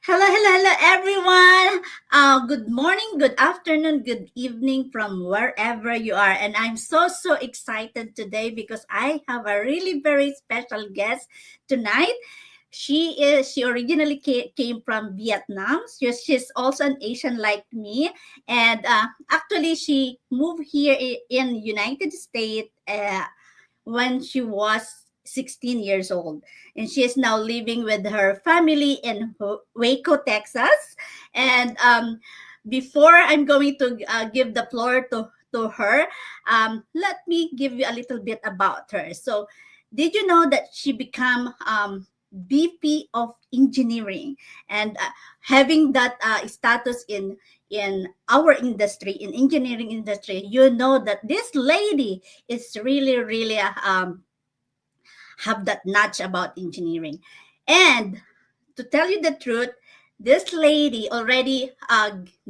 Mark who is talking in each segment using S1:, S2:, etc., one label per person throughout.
S1: Hello, hello, hello, everyone. Good morning, good afternoon, good evening from wherever you are. And I'm so excited today because I have a really very special guest tonight. She originally came from Vietnam. She's also an Asian like me. And actually, she moved here in United States when she was 16 years old, and she is now living with her family in Waco, Texas. And before I'm going to give the floor to her, let me give you a little bit about her. So did you know that she became VP of engineering, and having that status in our industry, in engineering industry, you know that this lady is really have that notch about engineering. And to tell you the truth, this lady already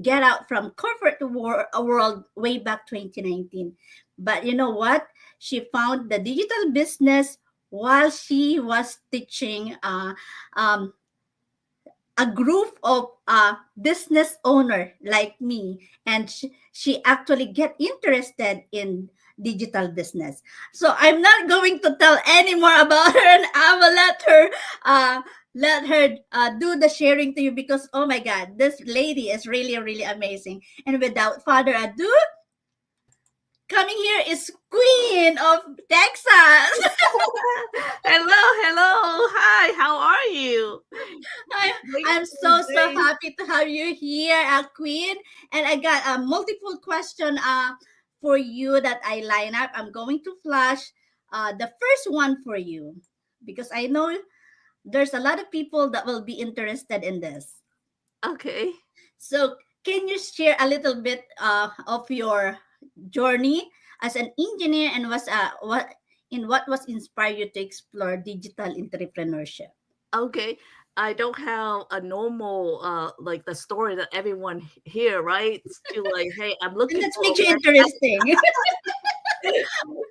S1: get out from world way back 2019. But you know what? She found the digital business while she was teaching um, a group of business owner like me, and she actually get interested in digital business. So I'm not going to tell any more about her, and I will let her do the sharing to you, because oh my god, this lady is really amazing. And without further ado, coming here is Queen of Texas.
S2: Hello, hello. Hi, how are you?
S1: I,
S2: Great
S1: I'm so
S2: day.
S1: happy to have you here, Queen. And I got a multiple question for you that I line up. I'm going to flash the first one for you, because I know there's a lot of people that will be interested in this.
S2: Okay.
S1: So can you share a little bit of your journey as an engineer, and what was inspired you to explore digital entrepreneurship?
S2: Okay. I don't have a normal like the story that everyone here, right? To like, hey, I'm
S1: And
S2: looking
S1: that
S2: for a
S1: makes you
S2: work.
S1: interesting.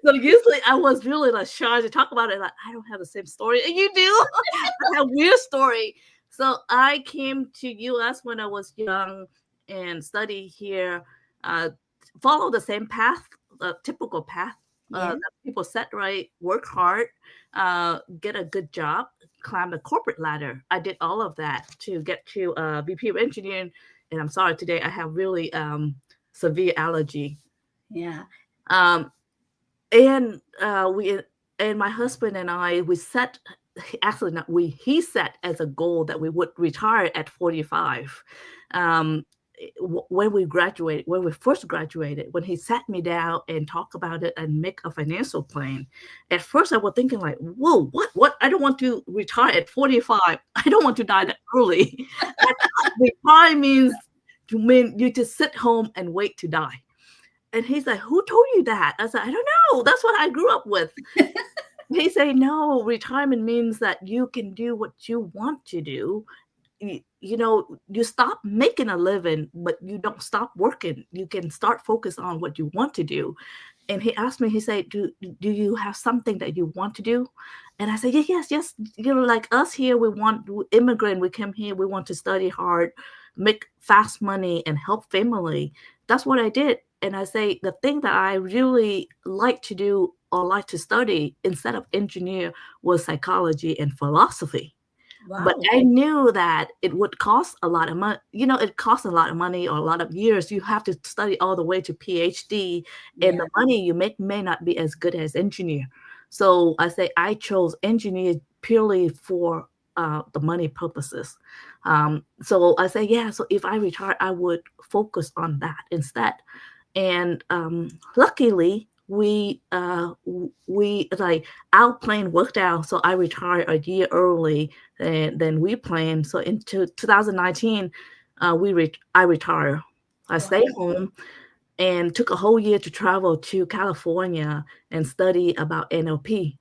S2: So usually I was really like shy to talk about it. Like, I don't have the same story and you do. I have weird story. So I came to US when I was young and study here, uh, follow the same path, typical path
S1: Yeah.
S2: that people set, right? Work hard, get a good job, climb the corporate ladder. I did all of that to get to VP of engineering. And I'm sorry, today I have really severe allergy.
S1: Yeah.
S2: Um, and we and my husband and I we set actually not we he set as a goal that we would retire at 45. um when we first graduated, when he sat me down and talk about it and make a financial plan, at first I was thinking like, whoa, what, I don't want to retire at 45. I don't want to die that early. I thought retire means to mean you just sit home and wait to die. And he's like, "Who told you that?" I said, "I don't know. That's what I grew up with." He say, "No, retirement means that you can do what you want to do. You stop making a living, but you don't stop working. You can start focus on what you want to do." And he asked me, he said, "Do you have something that you want to do?" And I said, "Yeah, yes. Like us here, we immigrant. We came here. We want to study hard, make fast money, and help family." That's what I did. And I say the thing that I really like to do or like to study instead of engineer was psychology and philosophy. But
S1: Wow.
S2: I knew that it would cost a lot of money. It costs a lot of money or a lot of years. You have to study all the way to PhD, and
S1: Yeah.
S2: the money you make may not be as good as engineer. So I say I chose engineer purely for the money purposes. So I say, yeah. So if I retire, I would focus on that instead. And luckily, we like our plan worked out. So I retired a year early than we planned. So into 2019, I retired. I stayed
S1: Wow.
S2: home and took a whole year to travel to California and study about NLP.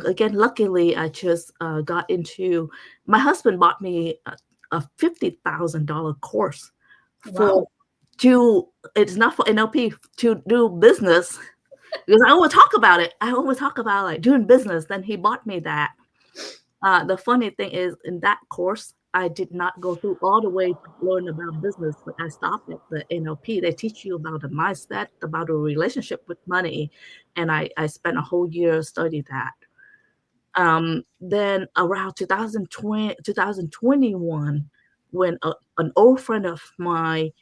S2: Again, luckily, I just got into. My husband bought me a $50,000 course for
S1: Wow.
S2: to. It's not for NLP, to do business, because I always talk about it. I always talk about like doing business. Then he bought me that. The funny thing is, in that course, I did not go through all the way to learn about business, but I stopped at the NLP. They teach you about the mindset, about the relationship with money, and I spent a whole year studying that. Then around 2020, 2021, when an old friend of mine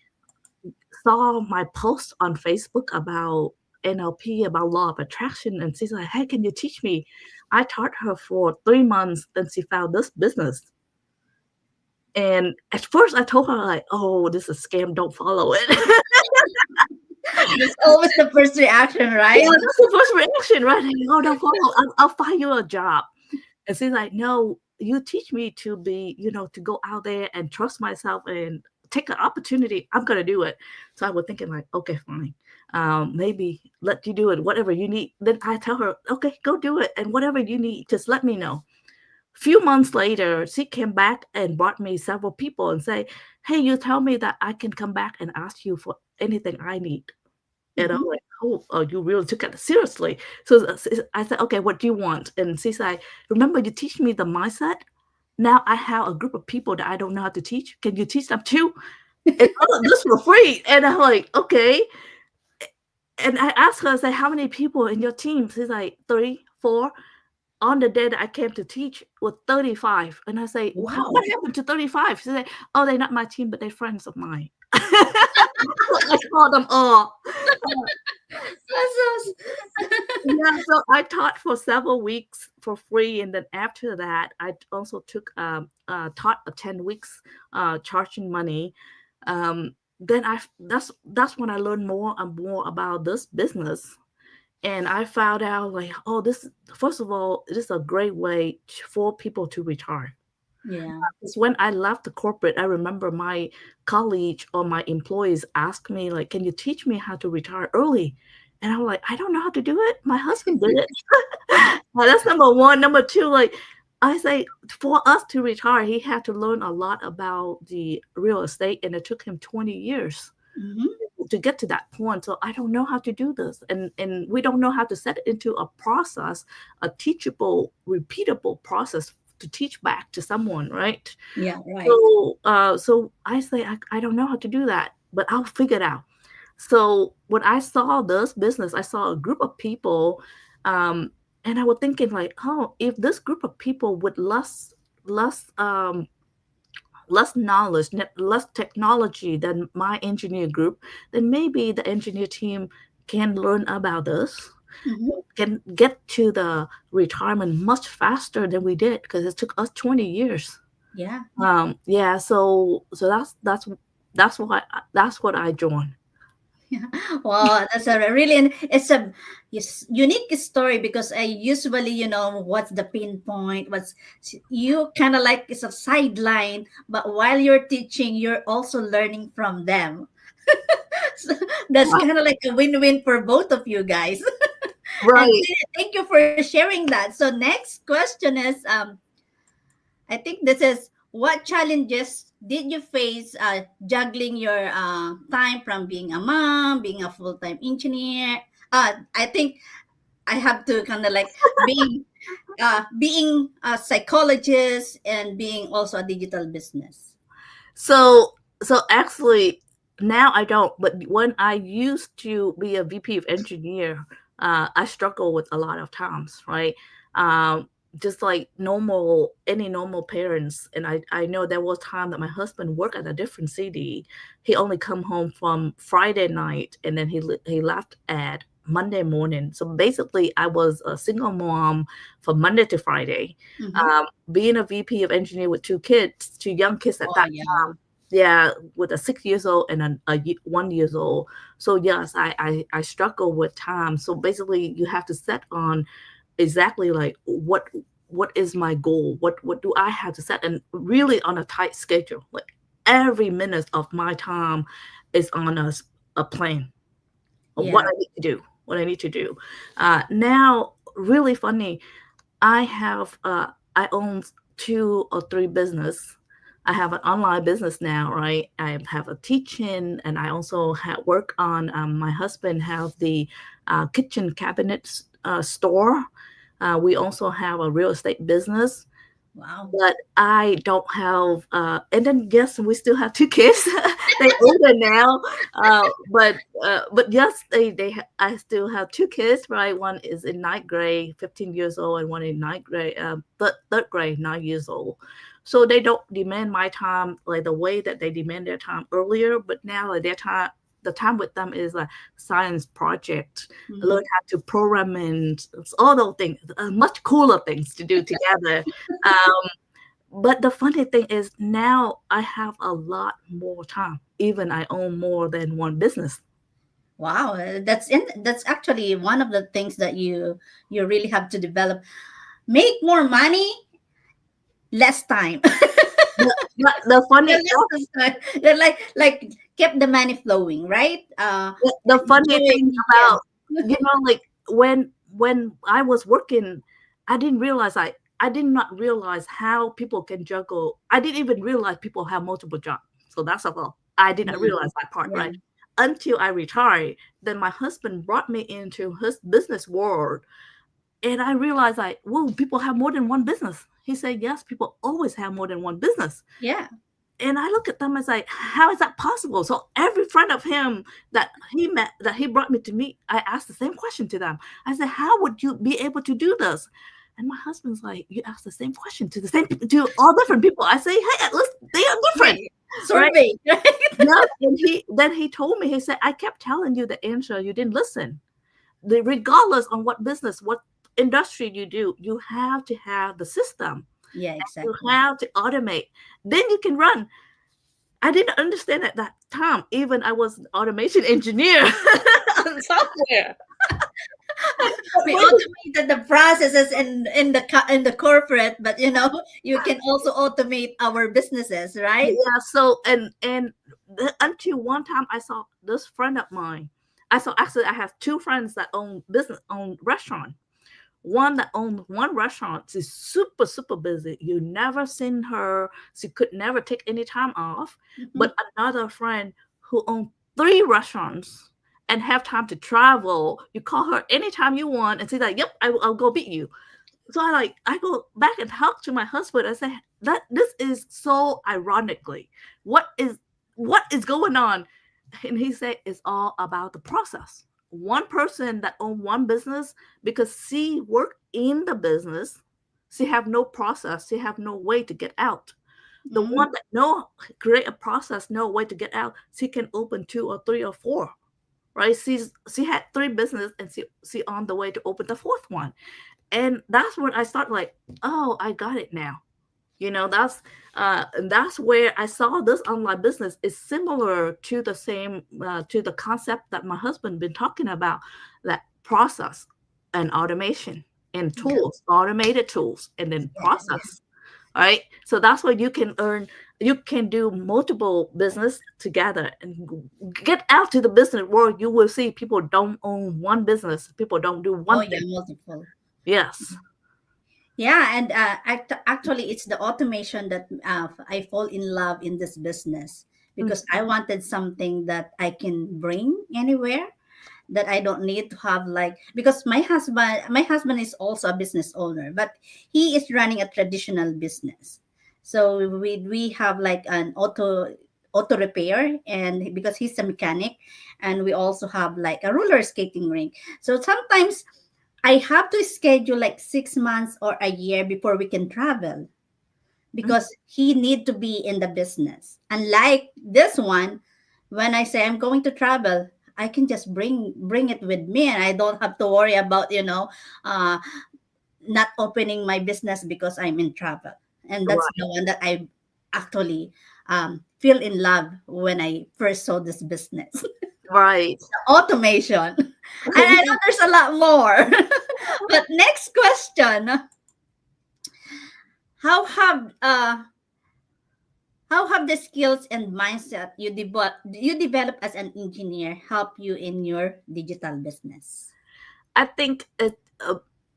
S2: saw my post on Facebook about NLP, about law of attraction, and she's like, "Hey, can you teach me?" I taught her for 3 months, then she found this business. And at first I told her like, "Oh, this is a scam, don't follow it."
S1: That's always the first reaction,
S2: Yeah,
S1: right?
S2: that's the first reaction, right? Like, "Oh, don't follow, I'll find you a job." And she's like, "No, you teach me to be, to go out there and trust myself and take an opportunity. I'm gonna do it." So I was thinking like, okay, fine. Maybe let you do it, whatever you need. Then I tell her, okay, go do it. And whatever you need, just let me know. Few months later, she came back and brought me several people and say, "Hey, you tell me that I can come back and ask you for anything I need." And I'm
S1: Mhm.
S2: like, "Oh, you really took it seriously." So I said, "Okay, what do you want?" And she's like, "Remember you teach me the mindset? Now I have a group of people that I don't know how to teach. Can you teach them too? And all of this for free." And I'm like, "Okay." And I asked her, I said, "How many people in your team?" She's like, "3, 4." On the day that I came to teach with 35. And I say, what
S1: Wow.
S2: happened to 35? She said, "Oh, they're not my team, but they're friends of mine." I call them all.
S1: That's so
S2: Yeah, so I taught for several weeks for free, and then after that, I also took taught 10 weeks, charging money. Then that's when I learned more and more about this business, and I found out like, oh, this first of all, this is a great way for people to retire.
S1: yeah.
S2: Because when I left the corporate, I remember my colleague or my employees asked me like, "Can you teach me how to retire early?" And I'm like, "I don't know how to do it. My husband did it." Well, that's number one. Number two, like I say, for us to retire, he had to learn a lot about the real estate, and it took him 20 years
S1: Mhm.
S2: to get to that point. So I don't know how to do this, and we don't know how to set it into a process, a teachable, repeatable process to teach back to someone, right?
S1: Yeah, right.
S2: So I say I don't know how to do that, but I'll figure it out. So when I saw this business, I saw a group of people, um, and I was thinking like, oh, if this group of people with less less knowledge, less technology than my engineer group, then maybe the engineer team can learn about this,
S1: Mhm.
S2: can get to the retirement much faster than we did because it took us 20 years.
S1: Yeah.
S2: Yeah, so that's what I joined.
S1: Yeah. Well, that's a really, it's a unique story because I usually, what's the pinpoint, what's you kind of like it's a sideline, but while you're teaching, you're also learning from them. So that's kind of like a win-win for both of you guys. And
S2: Right.
S1: thank you for sharing that. So next question is, I think this is what challenges did you face juggling your time from being a mom, being a full time engineer? I think I have to kind of like being a psychologist and being also a digital business.
S2: So actually now I don't, but when I used to be a VP of engineer, I struggle with a lot of times, right? Um, just like any normal parents, and I know there was time that my husband worked at a different city. He only come home from Friday night, and then he left at Monday morning. So basically, I was a single mom from Monday to Friday.
S1: Mm-hmm.
S2: Being a VP of engineer with two young kids at
S1: Oh
S2: that
S1: yeah,
S2: time. Yeah, with a 6 years old and 1 years old. So yes, I struggle with time. So basically, you have to set on exactly like what is my goal? What do I have to set? And really on a tight schedule. Like every minute of my time is on a plan of what
S1: yeah.
S2: I need to do. What I need to do. Now, really funny. I own 2 or 3 business. I have an online business now, right? I have a teaching, and I also work on. My husband have the kitchen cabinets store. We also have a real estate business.
S1: Wow.
S2: but I don't have. And then yes, we still have two kids. They older now, but yes, I still have two kids. Right, one is in ninth grade, 15 years old, and one in ninth grade, third grade, 9 years old. So they don't demand my time like the way that they demand their time earlier. But now like their time. The time with them is like science project, learn
S1: Mhm.
S2: how to program and all those things, much cooler things to do together. Um, but the funny thing is now I have a lot more time. Even I own more than one business.
S1: Wow, that's actually one of the things that you really have to develop. Make more money, less time.
S2: The funny
S1: Less time. You're like keep the money flowing, right?
S2: the funny thing
S1: Doing yes.
S2: about like when I was working, I didn't realize I did not realize how people can juggle. I didn't even realize people have multiple jobs. So that's all. I did not
S1: Mm,
S2: realize that part,
S1: yeah.
S2: right? Until I retired. Then my husband brought me into his business world. And I realized like, whoa, people have more than one business. He said, yes, people always have more than one business.
S1: Yeah.
S2: And I look at them as like, how is that possible? So every friend of him that he met, that he brought me to meet, I asked the same question to them. I said, how would you be able to do this? And my husband's like, you ask the same question to all different people. I say, hey, at least they are
S1: Yeah.
S2: different, right?
S1: Survey.
S2: Yeah. And he told me, he said, I kept telling you the answer, you didn't listen. Regardless on what business, what industry you do, you have to have the system.
S1: Yeah,
S2: You
S1: exactly.
S2: have to automate. Then you can run. I didn't understand at that time. Even I was an automation engineer on software. But
S1: We
S2: when
S1: automated the processes in the corporate, but you can also automate our businesses, right?
S2: yeah, so until one time I saw this friend of mine. I saw actually I have two friends that own restaurant. One that owned one restaurant. She's super super busy. You never seen her. She could never take any time off.
S1: Mhm.
S2: But another friend who owned three restaurants and have time to travel. You call her anytime you want, and she's like, "Yep, I'll go beat you." So I go back and talk to my husband. I say that this is so ironically what is going on, and he said it's all about the process. One person that own one business because she worked in the business, she have no process, she have no way to get out. The
S1: Mhm.
S2: one that no create a process, no way to get out, she can open two or three or four. Right? She had three business and she on the way to open the fourth one. And that's when I start like, oh, I got it now. And that's where I saw this online business is similar to the same to the concept that my husband been talking about, that process and automation and
S1: Yeah.
S2: tools, automated tools, and then
S1: Yeah.
S2: process. Right? So that's where you can do multiple business together and get out to the business world. You will see people don't own one business. People don't do
S1: Oh
S2: one
S1: yeah,
S2: thing.
S1: multiple.
S2: Yes.
S1: Yeah, and actually, it's the automation that I fall in love in this business
S2: Mm,
S1: because I wanted something that I can bring anywhere, that I don't need to have, like, because my husband is also a business owner, but he is running a traditional business. So we have like an auto repair, and because he's a mechanic, and we also have like a roller skating rink. So sometimes I have to schedule like 6 months or a year before we can travel,
S2: mm,
S1: because he need to be in the business. Unlike this one, when I say I'm going to travel, I can just bring it with me, and I don't have to worry about uh, not opening my business because I'm in travel. And that's
S2: right.
S1: the one that I actually feel in love when I first saw this business.
S2: Right.
S1: Automation. And I know there's a lot more. But next question, how have uh how have the skills and mindset you develop as an engineer help you in your digital business?
S2: I think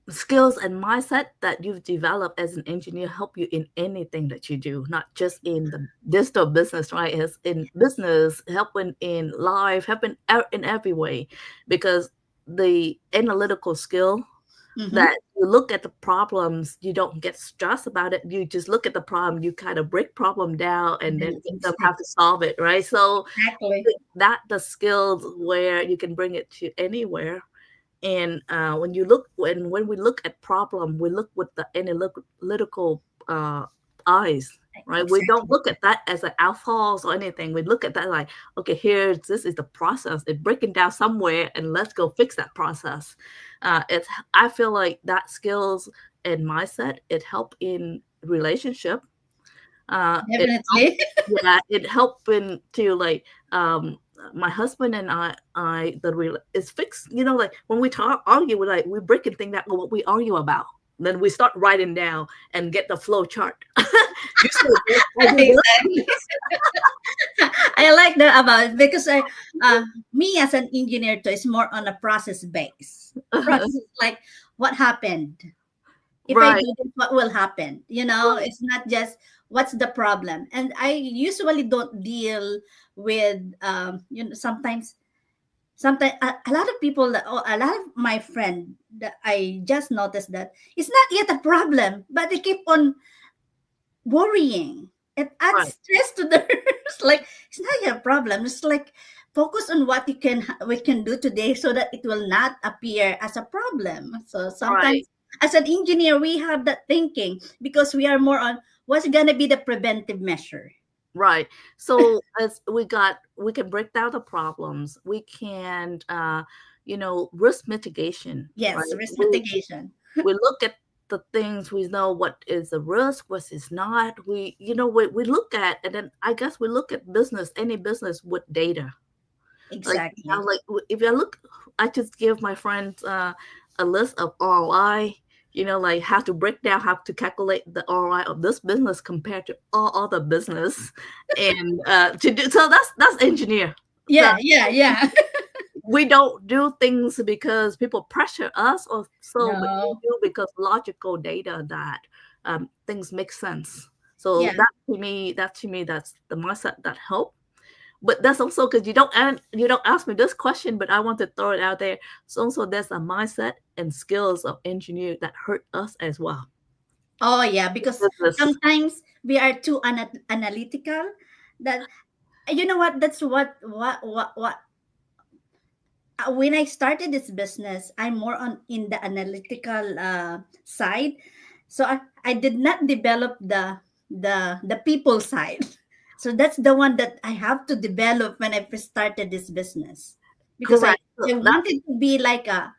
S2: skills and mindset that you've developed as an engineer help you in anything that you do, not just in the digital business, right? As in business, helping in life, helping in every way, because the analytical skill.
S1: Mm-hmm.
S2: that you look at the problems, you don't get stressed about it. You just look at the problem, you kind of break problem down and then think of how to solve it, right? So
S1: Exactly.
S2: that the skills where you can bring it to anywhere. And when you look when we look at problem, we look with the analytical eyes, right? We don't
S1: Exactly.
S2: look at that as an alphas or anything. We look at that like, okay, here this is the process. It's breaking down somewhere, and let's go fix that process. It's I feel like that skills and mindset it help in relationship. It helped,
S1: Definitely.
S2: yeah, it helping to like my husband and I the real is fixed. You know, like when we talk argue, we're breaking things that what we argue about. Then we start writing down and get the flow chart. You say this, I do
S1: Exactly.
S2: this.
S1: I like that about it because me as an engineer too is more on a process base. Process is like what happened. If I
S2: Right,
S1: do this, what will happen?
S2: right,
S1: It's not just what's the problem. And I usually don't deal with sometimes a lot of people a lot of my friend that I just noticed that it's not yet a problem, but they keep on worrying. It adds
S2: right,
S1: stress to the like it's not your problem. It's like focus on what we can do today so that it will not appear as a problem. So
S2: right,
S1: sometimes as an engineer we have that thinking because we are more on what's gonna be the preventive measure.
S2: right. So as we can break down the problems. We can, risk mitigation, right?
S1: Yes, risk
S2: We
S1: mitigation.
S2: we look at the things we know what is a risk, what is not. We look at, and then I guess we look at business, any business with data. Like
S1: Exactly.
S2: if I look, I just give my friends a list of ROI. Like how to break down, how to calculate the ROI of this business compared to all other business, and to do so that's engineer.
S1: Yeah, yeah, yeah.
S2: We don't do things because people pressure us or so, but we
S1: No.
S2: do because logical data that things make sense. So
S1: Yeah.
S2: that to me that's the mindset that help. But that's also because you don't ask me this question, but I want to throw it out there. So also there's a mindset and skills of engineer that hurt us as well.
S1: Oh yeah, because
S2: Business.
S1: sometimes we are too analytical that you know what that's what when I started this business, I'm more on in the analytical side. So I did not develop the people side. So that's the one that I have to develop when I first started this business. Because
S2: Correct. So
S1: I
S2: that's
S1: wanted to be like a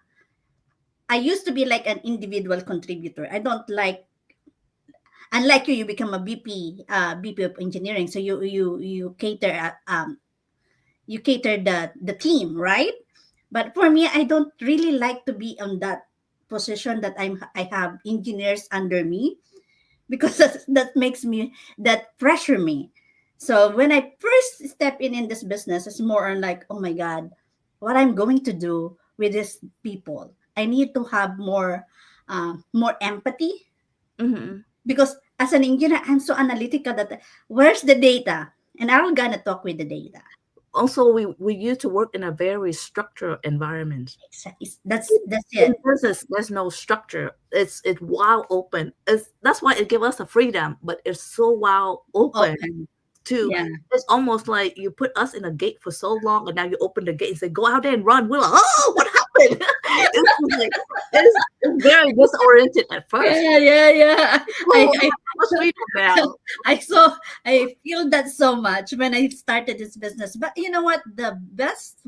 S1: I used to be like an individual contributor. I don't like unlike you become a VP of engineering. So you cater you cater the team, right? But for me, I don't really like to be on that position that I have engineers under me because that makes me that pressure me. So when I first step in this business, it's more on like, oh my god, what I'm going to do with these people. I need to have more empathy
S2: mhm.
S1: because as an engineer, I'm so analytical that where's the data, and I'm gonna talk with the data.
S2: Also we used to work in a very structured environment.
S1: Exactly. That's
S2: In
S1: it.
S2: business, there's no structure. It's wide open. That's why it gives us a freedom, but it's so wide open
S1: Open.
S2: too.
S1: Yeah.
S2: It's almost like you put us in a gate for so long, and now you open the gate and say, "Go out there and run." We're like, "Oh, what happened?" It's just like it's very disoriented at first.
S1: Yeah, yeah, yeah.
S2: Oh,
S1: I
S2: we have so much freedom now.
S1: I saw I feel that so much when I started this business. But you know what? The best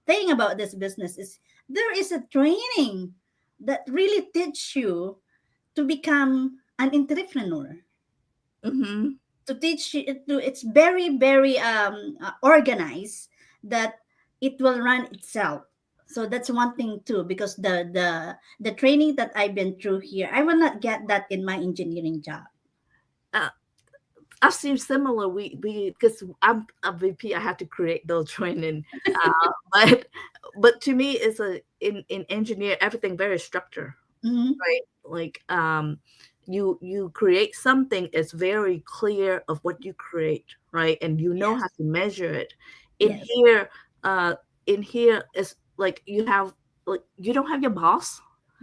S1: thing about this business is there is a training that really teach you to become an entrepreneur.
S2: Hmm.
S1: To teach you to it's very very organized that it will run itself. So that's one thing too because the training that I've been through here I will not get that in my engineering job.
S2: Uh, I've seen similar. We because I'm a VP, I have to create those training. But to me, it's in engineer everything very structured,
S1: Hmm.
S2: right? Like you create something. It's very clear of what you create, right? And you know how
S1: Yes,
S2: to measure it. In
S1: yes,
S2: here, uh, in here is like you have like you don't have your boss.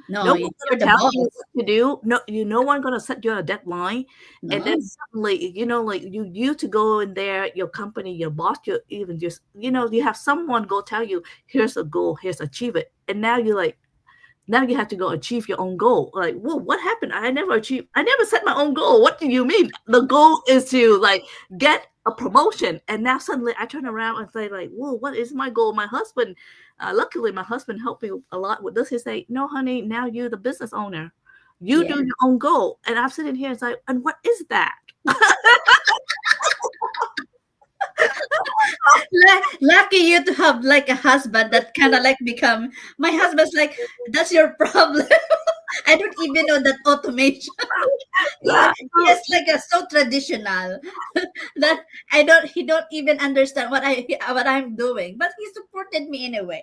S2: No
S1: No,
S2: one's
S1: you're
S2: gonna
S1: the
S2: tell you
S1: boss.
S2: what to do. No one gonna set you a deadline. And then
S1: No.
S2: suddenly, like you to go in there, your company, your boss, you even just you have someone go tell you, here's a goal, here's achieve it. And now you're like, now you have to go achieve your own goal. Like, whoa, what happened? I never set my own goal. What do you mean? The goal is to like get a promotion. And now suddenly I turn around and say, like, whoa, what is my goal? My husband, luckily my husband helped me a lot with this. He say, no, honey, now you're the business owner. You
S1: Yeah.
S2: do your own goal. And I'm sitting here and it's like, and what is that?
S1: Lucky you to have like a husband that kind of like become my husband's like that's your problem. I don't even know that automation.
S2: Yeah.
S1: He is like a so traditional that I don't he don't even understand what I'm doing, but he supported me anyway.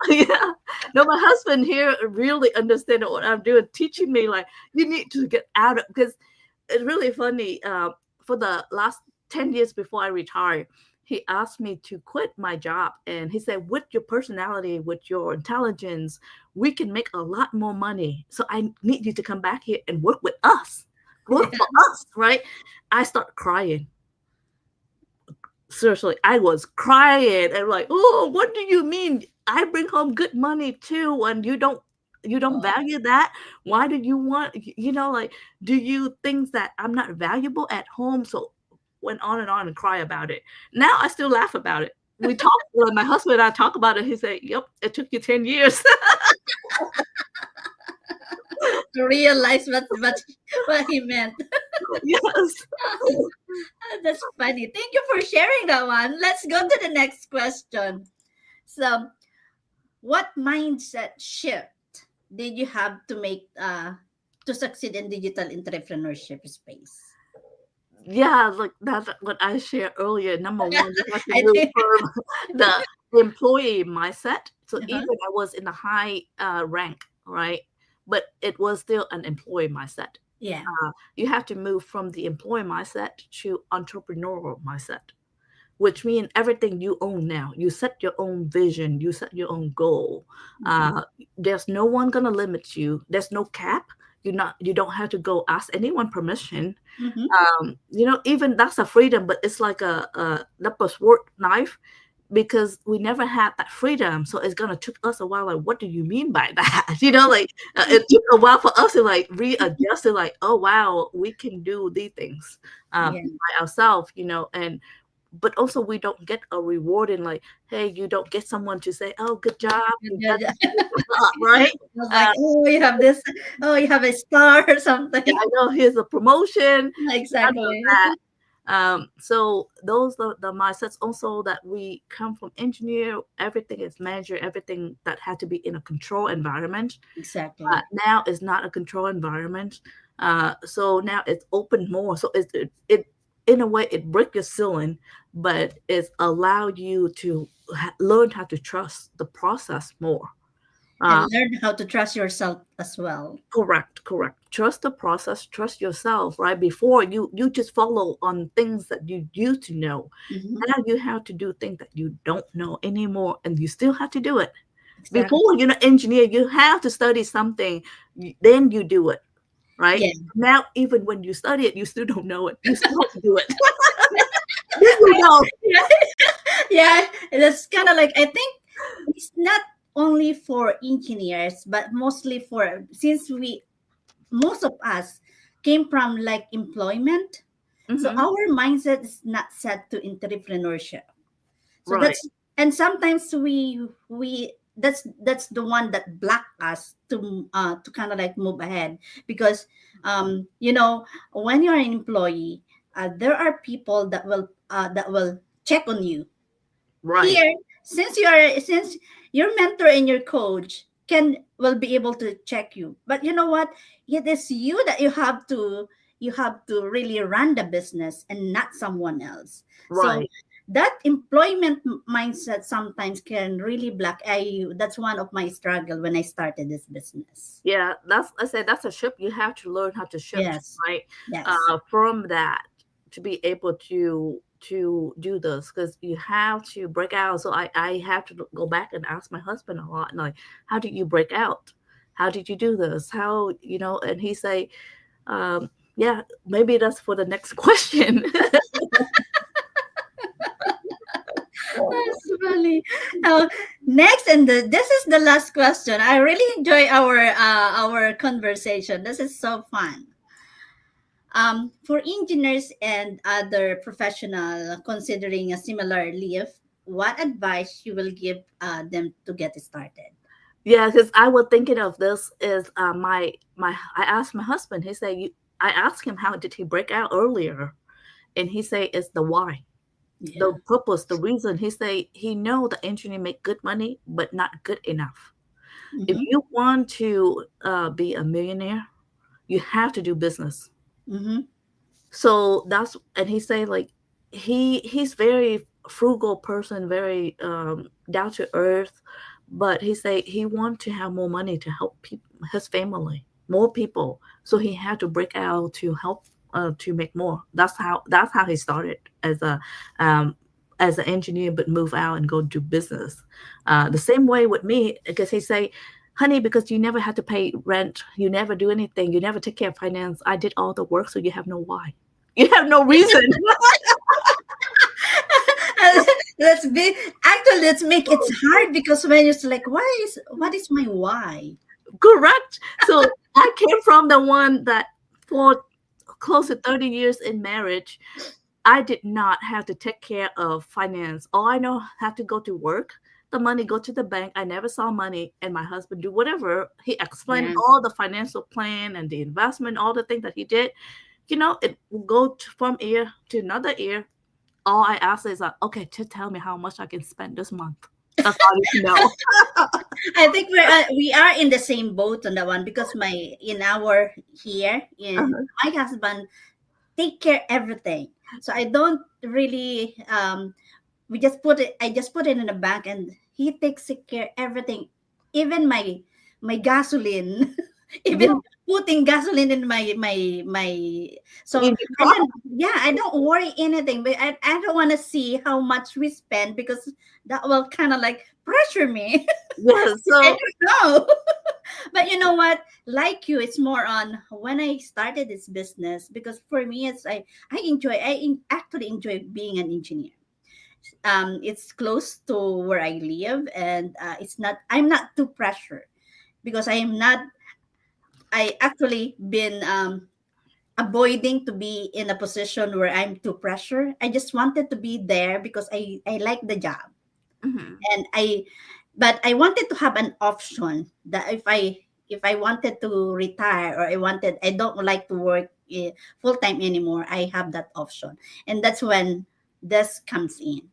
S2: Yeah. No, my husband here really understand what I'm doing, teaching me like you need to get out of because it's really funny. For the last 10 years before I retired, he asked me to quit my job, and he said, "With your personality, with your intelligence, we can make a lot more money. So I need you to come back here and work with us,
S1: Yeah.
S2: work for us, right?" I start crying. Seriously, I was crying and like, oh, what do you mean? I bring home good money too, and you don't
S1: Oh,
S2: value that. Why do you want, like, do you think that I'm not valuable at home? So went on and cry about it. Now I still laugh about it. We talk, well, my husband and I talk about it. He said, "Yep, it took you 10 years."
S1: to realize what he meant.
S2: Yes.
S1: That's funny. Thank you for sharing that one. Let's go to the next question. So, what mindset shift did you have to make to succeed in digital entrepreneurship space?
S2: Yeah, like that's what I shared earlier. Number one, you have to
S1: I
S2: move
S1: think.
S2: from the employee mindset. So
S1: Uh-huh.
S2: even I was in a high rank, right? But it was still an employee mindset.
S1: Yeah.
S2: You have to move from the employee mindset to entrepreneurial mindset, which means everything you own now. You set your own vision, you set your own goal.
S1: Mhm.
S2: Uh, there's no one gonna limit you. There's no cap. You don't have to go ask anyone permission.
S1: Mhm.
S2: Even that's a freedom, but it's like a double sword knife because we never had that freedom. So it's gonna took us a while. Like, what do you mean by that? Like it took a while for us to like readjust to like, oh wow, we can do these things
S1: Yeah.
S2: by ourselves. And but also we don't get a reward in like, hey, you don't get someone to say, oh, good job, you
S1: Yeah,
S2: done
S1: yeah.
S2: a good job, right?
S1: I was like,
S2: Uh,
S1: oh, you have this. Oh, you have a star or
S2: yeah,
S1: something.
S2: I know. Here's a promotion. None of
S1: Exactly.
S2: that. So those are the mindsets also that we come from engineer. Everything is manager. Everything that had to be in a control environment.
S1: Exactly.
S2: Now is not a control environment. So now it's open more. So it in a way it break your ceiling, but it's allowed you to learn how to trust the process more.
S1: And
S2: Uh,
S1: learn how to trust yourself as well.
S2: Correct, correct. Trust the process, trust yourself, right? Before you just follow on things that you used to know.
S1: Hmm.
S2: Now you have to do things that you don't know anymore, and you still have to do it.
S1: Exactly.
S2: Before you're an engineer, you have to study something, then you do it, right?
S1: Yeah.
S2: Now, even when you study it, you still don't know it. You still have to do it. Then you know.
S1: Yeah, that's kind of like I think it's not only for engineers, but mostly for since we most of us came from like employment, so
S2: Hmm.
S1: our mindset is not set to entrepreneurship. So
S2: Right,
S1: that's and sometimes we that's the one that block us to kind of like move ahead because when you're an employee, there are people that will check on you.
S2: right,
S1: Here, since your mentor and your coach can will be able to check you, but you know what, it is you that you have to really run the business and not someone else. So
S2: right.
S1: that employment mindset sometimes can really block. That's one of my struggle when I started this business.
S2: Yeah, I said that's a shift. You have to learn how to shift,
S1: Yes.
S2: right?
S1: Yes.
S2: From that to be able to do this because you have to break out. So I have to go back and ask my husband a lot, like, how do you break out? how did you do this? How, and he say, yeah, maybe that's for the next question.
S1: That's funny. Now, next, and this is the last question. I really enjoy our conversation. This is so fun. For engineers and other professional considering a similar leave, what advice you will give them to get started?
S2: Yeah, because I was thinking of this is I asked my husband, he said, I asked him how did he break out earlier, and he say it's the why, the
S1: Yeah.
S2: purpose, the reason. He say he know the engineer make good money but not good enough. If
S1: Mm-hmm.
S2: you want to be a millionaire, you have to do business.
S1: Mm-hmm.
S2: So that's, and he say like he's very frugal person, very down to earth, but he say he want to have more money to help people, his family, more people. So he had to break out to help, to make more. That's how he started um, as an engineer, but move out and go do business. The same way with me, because he say, honey, because you never had to pay rent, you never do anything, you never take care of finance, I did all the work, so you have no why. You have no reason.
S1: Let's be actually let's make it hard because when it's like, what is my why?
S2: Correct. So I came from the one that for close to 30 years in marriage, I did not have to take care of finance. All I know had to go to work, the money go to the bank. I never saw money, and my husband do whatever. He explained
S1: Yeah.
S2: all the financial plan and the investment, all the things that he did. It will go from ear to another ear. All I ask is like, okay, just tell me how much I can spend this month. That's all I need to know.
S1: I think we are in the same boat on that one because my in our here in
S2: Uh-huh.
S1: my husband take care everything. So I don't really we just put it I just put it in the bank and he takes care everything, even my gasoline,
S2: Yeah,
S1: even putting gasoline in my so
S2: in the
S1: I
S2: car.
S1: don't, yeah, I don't worry anything, but I don't want to see how much we spend because that will kind of like pressure me.
S2: Yeah,
S1: I
S2: so
S1: don't know. But you know what, like you, it's more on when I started this business because for me it's actually enjoy being an engineer. It's close to where I live, and I'm not too pressured because I actually been avoiding to be in a position where I'm too pressure. I just wanted to be there because I like the job,
S2: mhm.
S1: and but I wanted to have an option that if I wanted to retire or I don't like to work full time anymore, I have that option, and that's when this comes in.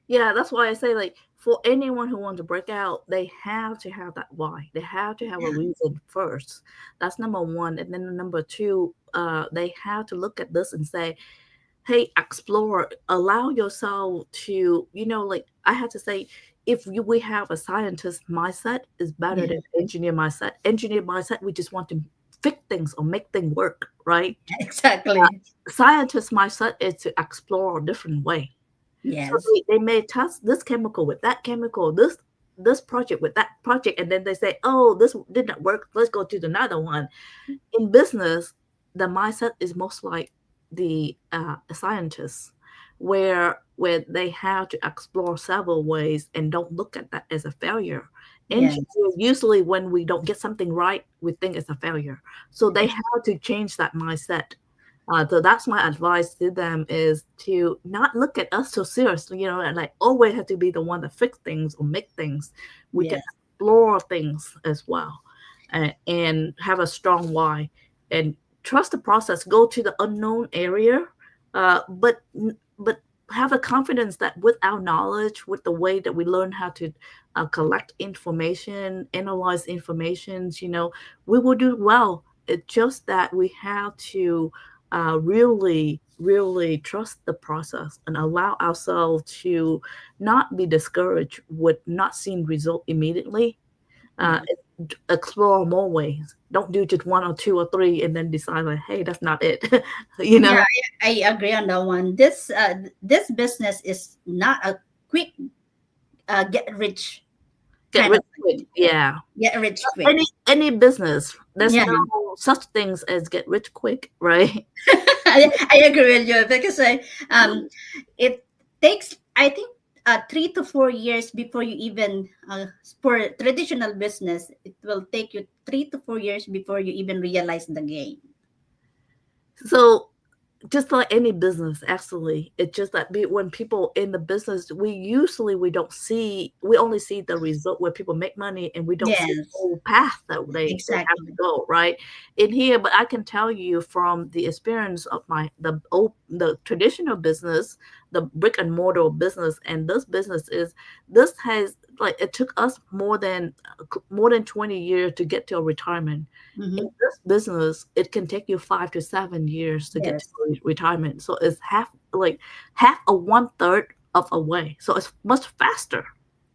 S2: Yeah, that's why I say like for anyone who wants to break out, they have to have that why. They have to have a reason first. That's number one. And then number two, they have to look at this and say, hey, explore, allow yourself to, like I have to say, if we have a scientist mindset is better
S1: Yeah,
S2: than engineer mindset. Engineer mindset, we just want to fix things or make things work, right?
S1: exactly.
S2: Scientist mindset is to explore a different way. So
S1: Yes.
S2: they may test this chemical with that chemical, this project with that project, and then they say, oh, this did not work. Let's go to another one. In business, the mindset is most like the scientists, where they have to explore several ways and don't look at that as a failure.
S1: Yes.
S2: Engineers, usually when we don't get something right, we think it's a failure. So they have to change that mindset. So that's my advice to them is to not look at us so seriously, and like always have to be the one to fix things or make things. We can
S1: Yes.
S2: explore things as well, and have a strong why and trust the process. Go to the unknown area, but have a confidence that with our knowledge, with the way that we learn how to collect information, analyze informations, we will do well. It's just that we have to really, really trust the process and allow ourselves to not be discouraged with not seeing result immediately. Uh,
S1: Yeah.
S2: Explore more ways. Don't do just one or two or three and then decide like, hey, that's not it.
S1: Yeah, I agree on that one. This business is not a quick get rich
S2: Get
S1: kind
S2: rich
S1: of
S2: quick.
S1: thing.
S2: Yeah.
S1: Get rich quick.
S2: Any business, there's
S1: Yeah.
S2: no such things as get rich quick, right?
S1: I agree with you because it takes, I think, 3 to 4 years before you even, for traditional business, it will take you 3 to 4 years before you even realize the game.
S2: So just like any business, actually, it's just that when people in the business, we don't see, we only see the result where people make money, and we don't see the
S1: Yes,
S2: whole path that they have to
S1: exactly.
S2: go right in here. But I can tell you from the experience of the traditional business, the brick and mortar business, and this has, like, it took us more than 20 years to get to a retirement. In
S1: Mm-hmm.
S2: this business, it can take you 5 to 7 years to get to
S1: Yes,
S2: retirement. So it's half a one third of a way. So it's much faster,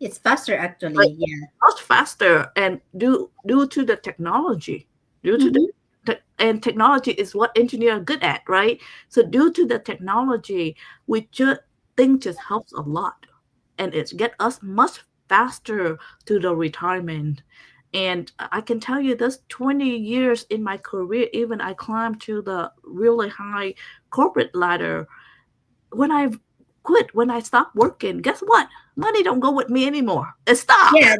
S1: it's faster
S2: like
S1: actually. Yeah.
S2: much faster, and due to the technology, due to the
S1: Mm-hmm.
S2: and technology is what engineers are good at, right? So due to the technology, we just think just helps a lot, and it's get us much faster to the retirement. And I can tell you this, 20 years in my career, even I climbed to the really high corporate ladder. When I quit, when I stopped working, guess what? Money don't go with me anymore. It stopped.
S1: Yeah,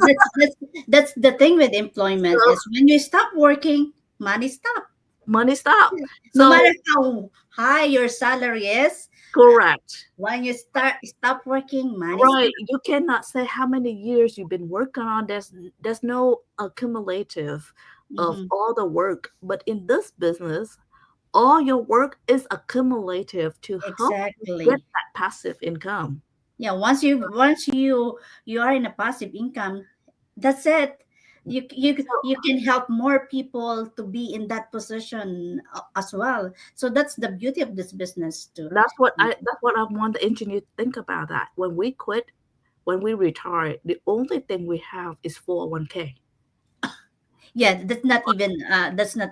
S1: that's the thing with employment
S2: So
S1: is when you stop working, money stop.
S2: money stopped.
S1: No
S2: So
S1: matter how high your salary is,
S2: correct.
S1: when you stop working, money
S2: Right.
S1: stop.
S2: You cannot say how many years you've been working on. There's no accumulative of
S1: Hmm.
S2: all the work. But in this business, all your work is accumulative to help you get
S1: Exactly.
S2: that passive income.
S1: Yeah, once you are in a passive income, that's it. You
S2: So
S1: can help more people to be in that position, as well. So that's the beauty of this business too.
S2: that's what I want the engineer to think about, that when we quit, when we retire, the only thing we have is 401k.
S1: Yeah, that's not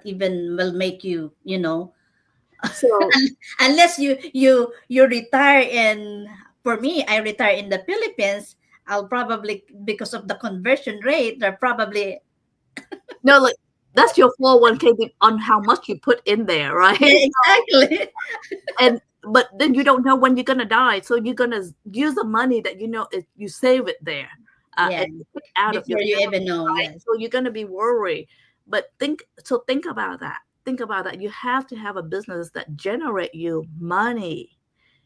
S1: even will make you.
S2: So
S1: Unless you retire in, for me, I retire in the Philippines. I'll probably, because of the conversion rate, they're probably.
S2: no, like, that's your 401k on how much you put in there, right?
S1: Yeah, exactly.
S2: And but then you don't know when you're gonna die, so you're gonna use the money that you save it there,
S1: Yeah,
S2: and take out of your
S1: before you
S2: salary,
S1: even know.
S2: right?
S1: Yes.
S2: So you're gonna be worried. But think about that. Think about that. You have to have a business that generate you money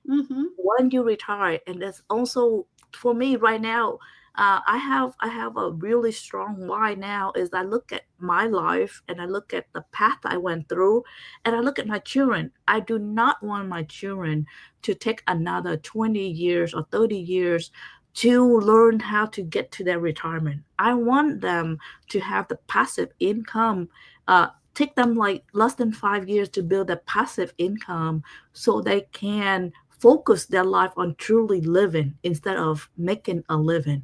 S1: Mm-hmm.
S2: when you retire. And that's also for me right now. I have a really strong why now is I look at my life, and I look at the path I went through, and I look at my children. I do not want my children to take another 20 years or 30 years to learn how to get to their retirement. I want them to have the passive income. Take them like less than 5 years to build a passive income, so they can focus their life on truly living instead of making a living.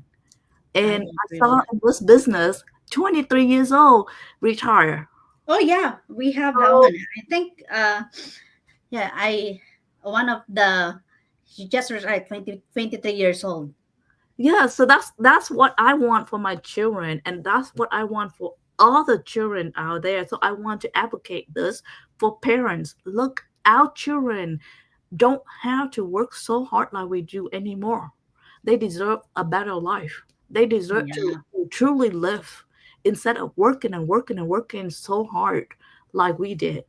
S1: I
S2: And I
S1: agree with
S2: saw
S1: that.
S2: in this business, 23 years old, retire.
S1: Oh yeah, we have that
S2: So
S1: one. I think. Yeah, I one of the she just retired 23 years old.
S2: yeah, so that's what I want for my children, and that's what I want for all the children out there. So I want to advocate this for parents. Look, our children don't have to work so hard like we do anymore. They deserve a better life. They deserve to
S1: Yeah.
S2: truly live instead of working and working and working so hard like we did.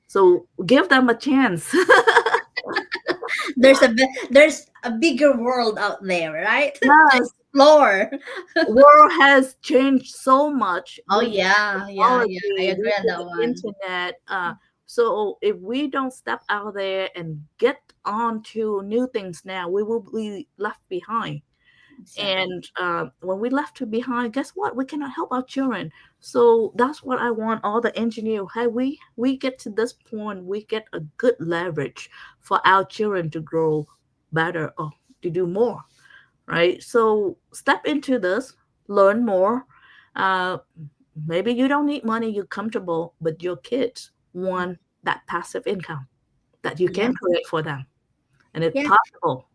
S2: So give them a chance.
S1: There's a bigger world out there, right? To
S2: Yes,
S1: explore.
S2: world has changed so much
S1: Oh
S2: due to
S1: yeah, yeah, yeah. I
S2: technology,
S1: agree
S2: due
S1: on
S2: to
S1: that
S2: the
S1: one.
S2: internet. So if we don't step out there and get on to new things now, we will be left behind.
S1: Exactly.
S2: And when we left it behind, guess what? We cannot help our children. So that's what I want all the engineers. Hey, we get to this point, we get a good leverage for our children to grow better or to do more, right? So step into this, learn more. Uh, Maybe you don't need money, you're comfortable, but your kids want that passive income that you
S1: Yeah.
S2: can create for them, and it's
S1: Yeah.
S2: possible.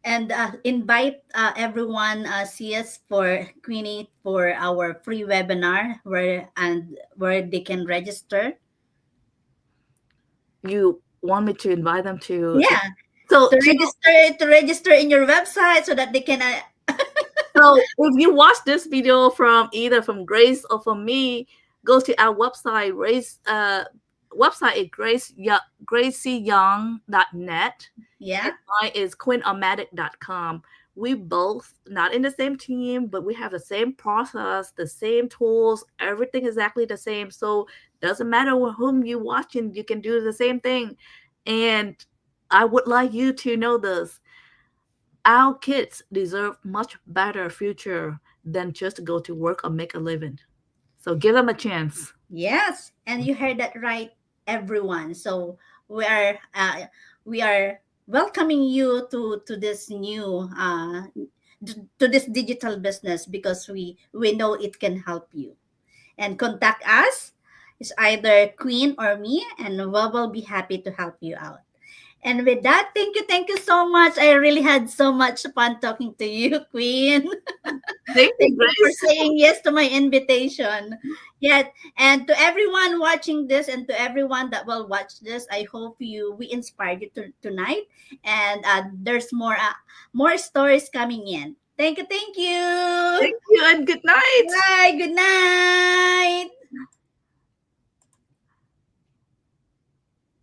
S1: and invite everyone, see us for Queenie for our free webinar where they can register.
S2: You want me to invite them to
S1: Yeah,
S2: so to
S1: to register in your website so that they can.
S2: so if you watch this video from either from Grace or from me, go to our website. Website is gracieyoung.net. And
S1: Yeah.
S2: mine is quinnomatic.com. We both not in the same team, but we have the same process, the same tools, everything exactly the same. So doesn't matter whom you watching, you can do the same thing. And I would like you to know this. Our kids deserve much better future than just to go to work or make a living. So give them a chance.
S1: Yes, and you heard that right, everyone. So we are uh, we are welcoming you to this new to this digital business because we know it can help you. And contact us. It's either Queen or me, and we will be happy to help you out. And with that, thank you so much. I really had so much fun talking to you, Queen.
S2: Thank you,
S1: Thank you for
S2: Grace.
S1: saying yes to my invitation. Yeah, and to everyone watching this and to everyone that will watch this, I hope we inspired you tonight. And there's more stories coming in. Thank you, thank you.
S2: Thank you and good night.
S1: Bye. Good night.